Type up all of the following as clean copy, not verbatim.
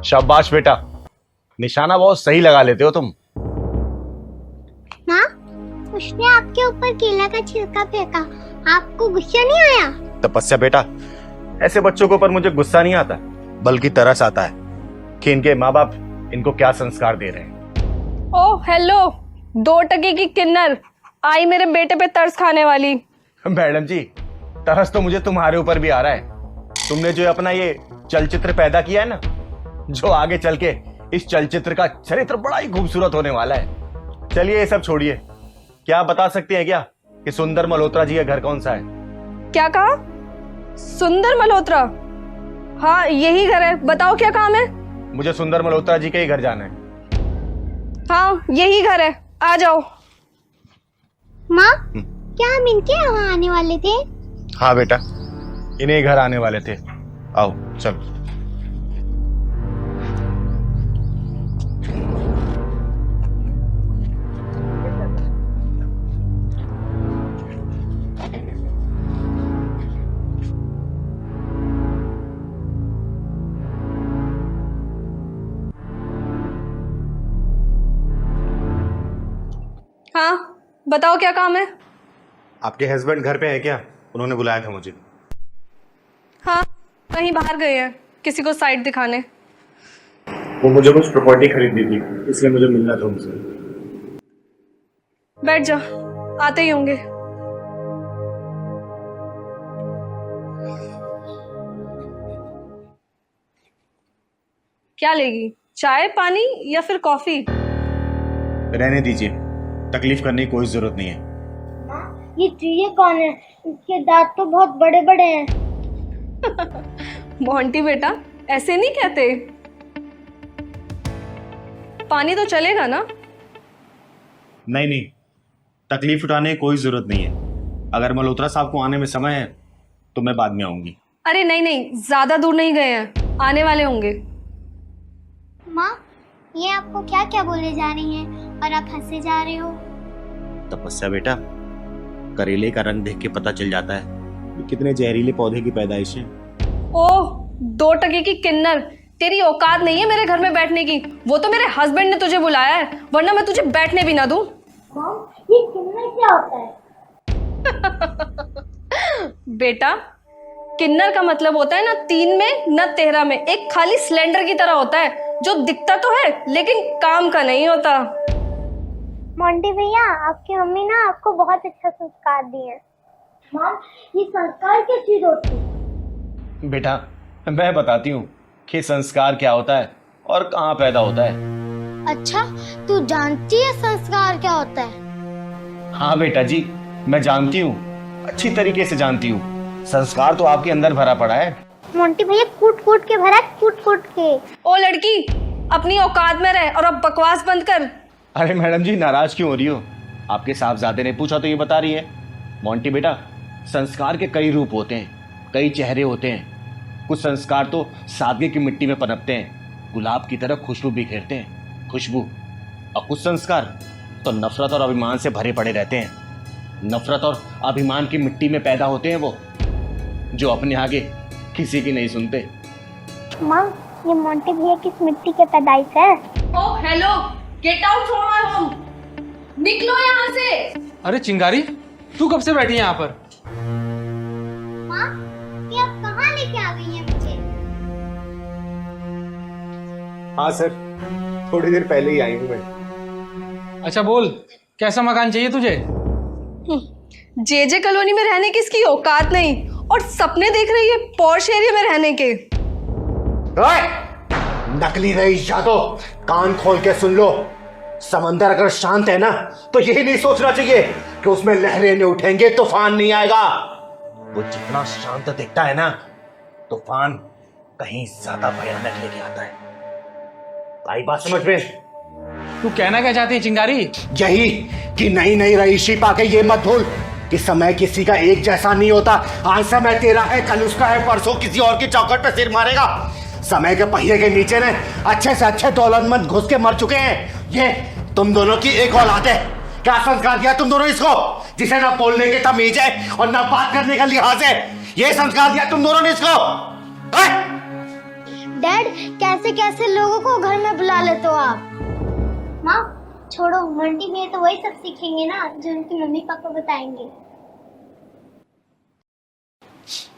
शाबाश बेटा, निशाना बहुत सही लगा लेते हो तुम। माँ, उसने आपके ऊपर केला का छिलका फेंका, आपको गुस्सा नहीं आया? तपस्या बेटा, ऐसे बच्चों के ऊपर मुझे गुस्सा नहीं आता, बल्कि तरस आता है कि इनके माँ बाप इनको क्या संस्कार दे रहे हैं। ओह हेलो, 2 टके की किन्नर आई मेरे बेटे पे तरस खाने वाली। मैडम जी, तरस तो मुझे तुम्हारे ऊपर भी आ रहा है। तुमने जो अपना ये चलचित्र पैदा किया है ना, जो आगे चल के इस चलचित्र का चरित्र बड़ा ही खूबसूरत होने वाला है। चलिए ये सब छोड़िए, क्या आप बता सकते हैं क्या कि सुंदर मल्होत्रा जी का घर कौन सा है? क्या कहा? सुंदर मल्होत्रा? हाँ यही घर है, बताओ क्या काम है? मुझे सुंदर मल्होत्रा जी के ही घर जाना है। हाँ यही घर है, आ जाओ। माँ, क्या हम इनके यहाँ आने वाले थे? हाँ बेटा, इन्हें घर आने वाले थे। आओ चलो। हाँ बताओ क्या काम है? आपके हस्बैंड घर पे है क्या? उन्होंने बुलाया था मुझे। हाँ कहीं बाहर गए हैं, किसी को साइट दिखाने। वो मुझे कुछ प्रॉपर्टी खरीदनी थी, इसलिए मुझे मिलना था उनसे। बैठ जा, आते ही होंगे। क्या लेगी, चाय पानी या फिर कॉफी? रहने दीजिए, तकलीफ करने की कोई जरूरत नहीं है। ये चूहे कौन है? इसके दांत तो बहुत बड़े बड़े हैं। मोंटी बेटा, ऐसे नहीं कहते। पानी तो चलेगा ना? नहीं नहीं, तकलीफ उठाने की कोई जरूरत नहीं है। अगर मल्होत्रा साहब को आने में समय है तो मैं बाद में आऊंगी। अरे नहीं नहीं, ज्यादा दूर नहीं गए हैं, आने वाले होंगे। माँ, ये आपको क्या क्या बोले जा रही हैं और आप हंसे जा रहे हो? तपस्या बेटा, करेले का रंग देख के पता चल जाता है कि कितने जहरीले पौधे की पैदाइश है। ओह 2 टके की किन्नर, तेरी औकात नहीं है मेरे घर में बैठने की। वो तो मेरे हस्बैंड ने तुझे बुलाया है, वरना मैं तुझे बैठने भी ना दूं। मॉम, ये किन्नर क्या होता है? बेटा, किन्नर का मतलब होता है ना 3 में न 13 में, एक खाली सिलेंडर की तरह होता है जो दिखता तो है लेकिन काम का नहीं होता। मोंटी भैया, आपकी मम्मी ना आपको बहुत अच्छा संस्कार दिए हैं। मॉम, ये संस्कार क्या चीज होती है? बेटा, मैं बताती हूँ कि संस्कार क्या होता है और कहाँ पैदा होता है। अच्छा, तू जानती है संस्कार क्या होता है? हाँ बेटा जी, मैं जानती हूँ, अच्छी तरीके से जानती हूँ। संस्कार तो आपके अंदर भरा पड़ा है। मोंटी भैया कूट कूट के भरा, कूट कूट के। ओ लड़की, अपनी औकात में रह और अब बकवास बंद कर। अरे मैडम जी, नाराज क्यों हो रही हो? आपके साहबजादे ने पूछा तो ये बता रही है। मोंटी बेटा, संस्कार के कई रूप होते हैं, कई चेहरे होते हैं। कुछ संस्कार तो सादगी की मिट्टी में पनपते हैं, गुलाब की तरह खुशबू बिखेरते हैं, खुशबू। और कुछ संस्कार तो नफरत और अभिमान से भरे पड़े रहते हैं। नफरत और अभिमान की मिट्टी में पैदा होते हैं वो, जो अपने आगे किसी की नहीं सुनते। माँ, ये मोंटी भैया किस मिट्टी के पैदाइश है? Oh hello, get out from my home, निकलो यहाँ से। अरे चिंगारी, तू कब से बैठी है यहाँ पर? माँ, ये आप कहाँ लेके आ गई हैं मुझे? हाँ सर, थोड़ी देर पहले ही आई हूँ मैं। अच्छा बोल, कैसा मकान चाहिए तुझे? जे कॉलोनी में रहने की इसकी औकात नहीं और सपने देख रही है पॉश एरिया में रहने के। नकली रईस जादो, कान खोल के सुन लो। समंदर अगर शांत है ना, तो यही नहीं सोचना चाहिए कि उसमें लहरें नहीं उठेंगे, तूफान नहीं आएगा। वो जितना शांत दिखता है ना, तूफान कहीं ज्यादा भयानक लेके आता है। आई बात समझ में? तू कहना क्या चाहती है चिंगारी? यही कि नई नई रईसी पाके ये मत भूल कि समय किसी का एक जैसा नहीं होता। आज समय तेरा है, कल उसका है, परसों किसी और की चौखट पे सिर मारेगा। समय के पहिए के नीचे ने अच्छे से अच्छे दौलतमंद घुस के मर चुके हैं। ये तुम दोनों की एक औलाद है। क्या संस्कार दिया तुम दोनों इसको? जिसे ना बोलने की तमीज है और ना बात करने का लिहाज है। ये संस्कार दिया तुम दोनों ने इसको। डैड, कैसे कैसे लोगों को घर में बुला लेते हो आप? माँ छोड़ो, मंटी में तो वही सब सीखेंगे ना जो उनकी मम्मी पापा बताएंगे।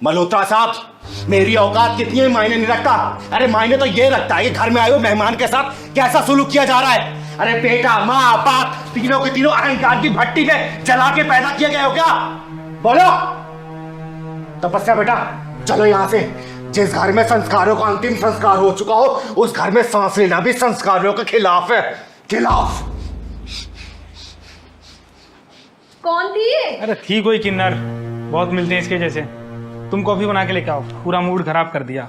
मल्होत्रा साहब, मेरी औकात कितनी है मायने नहीं रखता। अरे मायने तो ये रखता है कि घर में आए हुए मेहमान के साथ कैसा सलूक किया जा रहा है। अरे बेटा, माँ, बाप तीनों के तीनों अहंकार की भट्टी में जला के पैदा किए गए हो क्या? बोलो। तपस्या बेटा, चलो यहां से। जिस घर में संस्कारों का अंतिम संस्कार हो चुका हो, उस घर में सांस लेना भी संस्कारों के खिलाफ है। खिलाफ। कौन थी ये? अरे थी कोई किन्नर, बहुत मिलते हैं इसके जैसे। तुम कॉफी बना के लेके आओ, पूरा मूड खराब कर दिया।